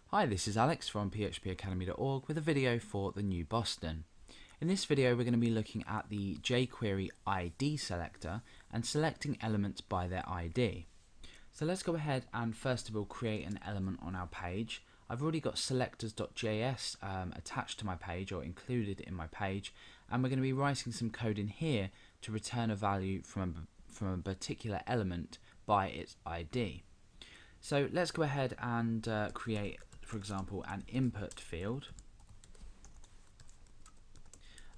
Hi, this is Alex from phpacademy.org with a video for the new Boston. In this video we're going to be looking at the jQuery ID selector and selecting elements by their ID. So let's go ahead and first of all create an element on our page. I've already got selectors.js attached to my page or included in my page, and we're going to be writing some code in here to return a value from a particular element by its ID. So let's go ahead and create, for example, an input field,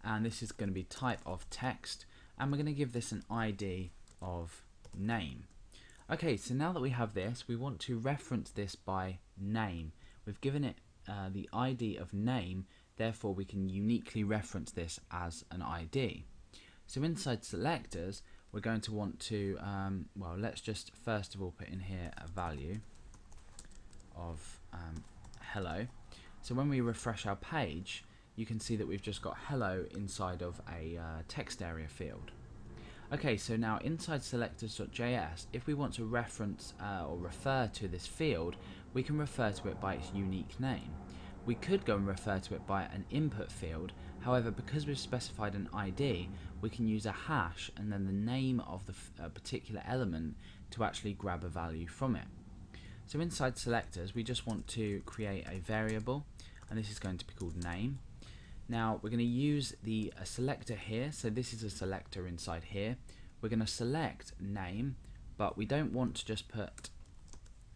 and this is going to be type of text, and we're going to give this an ID of name. Okay, so now that we have this, we want to reference this by name. We've given it the ID of name, therefore we can uniquely reference this as an ID. So inside selectors, we're going to want to, well, let's just first of all put in here a value of hello. So when we refresh our page, you can see that we've just got hello inside of a text area field. Okay, so now inside selectors.js, if we want to reference or refer to this field, we can refer to it by its unique name. We could go and refer to it by an input field, however, because we've specified an ID, we can use a hash and then the name of the particular element to actually grab a value from it. So inside selectors, we just want to create a variable, and this is going to be called name. Now we're going to use the selector here, so this is a selector inside here. We're going to select name, but we don't want to just put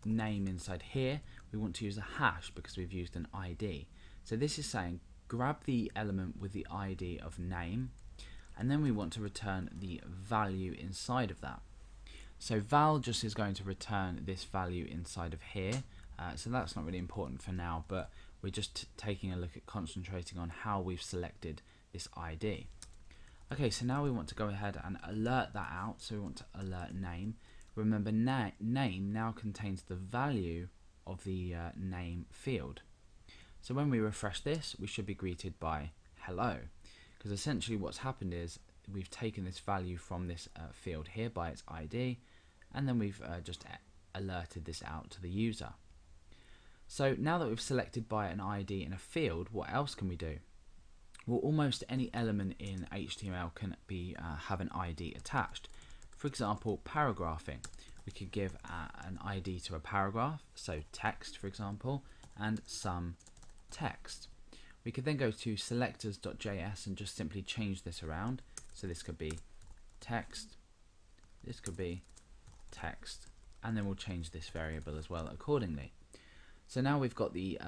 name inside here. We want to use a hash because we've used an ID. So this is saying grab the element with the ID of name, and then we want to return the value inside of that. So val just is going to return this value inside of here, so that's not really important for now, but we're just taking a look at concentrating on how we've selected this ID. Okay, so now we want to go ahead and alert that out, so we want to alert name. Remember, name now contains the value of the name field. So when we refresh this, we should be greeted by hello, because essentially what's happened is we've taken this value from this field here by its ID, and then we've just alerted this out to the user. So now that we've selected by an ID in a field, what else can we do? Well, almost any element in HTML can be have an ID attached. For example, paragraphing. We could give an ID to a paragraph, so text for example, and some text. We could then go to selectors.js and just simply change this around. So this could be text, this could be text, and then we'll change this variable as well accordingly. So now we've got the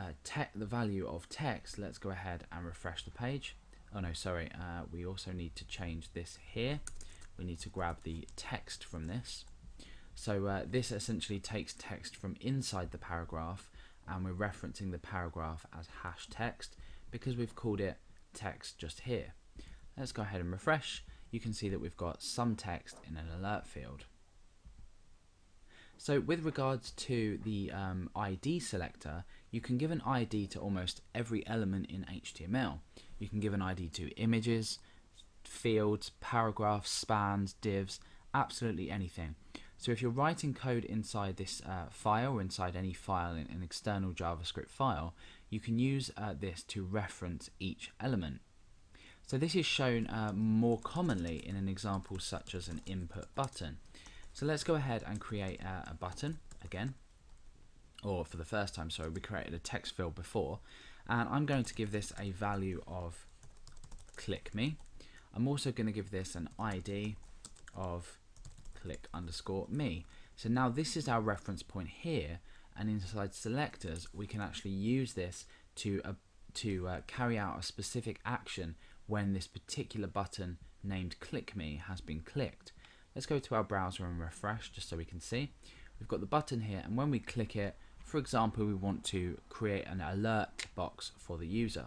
value of text. Let's go ahead and refresh the page. Oh no, sorry, we also need to change this here. We need to grab the text from this. So this essentially takes text from inside the paragraph, and we're referencing the paragraph as hash text because we've called it text just here. Let's go ahead and refresh. You can see that we've got some text in an alert field. So with regards to the ID selector, you can give an ID to almost every element in HTML. You can give an ID to images, fields, paragraphs, spans, divs, absolutely anything. So if you're writing code inside this file or inside any file in an external JavaScript file, you can use this to reference each element. So this is shown more commonly in an example such as an input button. So let's go ahead and create a button again, or for the first time, sorry, we created a text field before, and I'm going to give this a value of click me. I'm also going to give this an ID of click_me. So now this is our reference point here, and inside selectors we can actually use this to carry out a specific action when this particular button named click me has been clicked. Let's go to our browser and refresh just so we can see. We've got the button here, and when we click it, for example, we want to create an alert box for the user.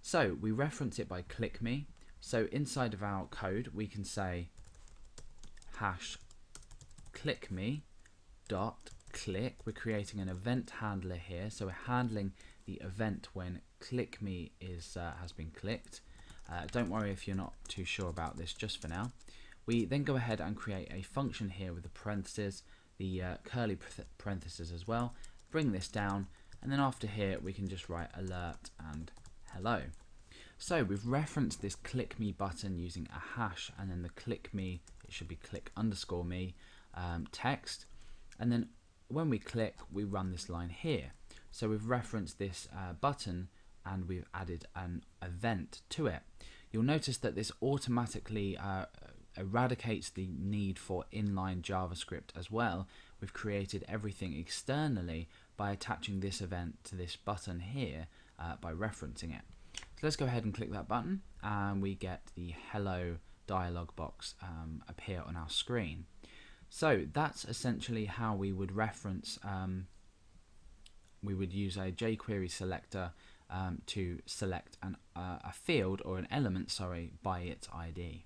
So we reference it by click me. So inside of our code, we can say hash click me dot click. We're creating an event handler here, so we're handling the event when click me is has been clicked. Don't worry if you're not too sure about this just for now. We then go ahead and create a function here with the parentheses, the curly parentheses as well, bring this down, and then after here we can just write alert and hello. So we've referenced this click me button using a hash, and then the click me, it should be click underscore me text, and then when we click we run this line here. So we've referenced this button and we've added an event to it. You'll notice that this automatically eradicates the need for inline JavaScript as well. We've created everything externally by attaching this event to this button here by referencing it. So let's go ahead and click that button and we get the hello dialog box appear on our screen. So that's essentially how we would reference, we would use a jQuery selector to select a field or an element, sorry, by its ID.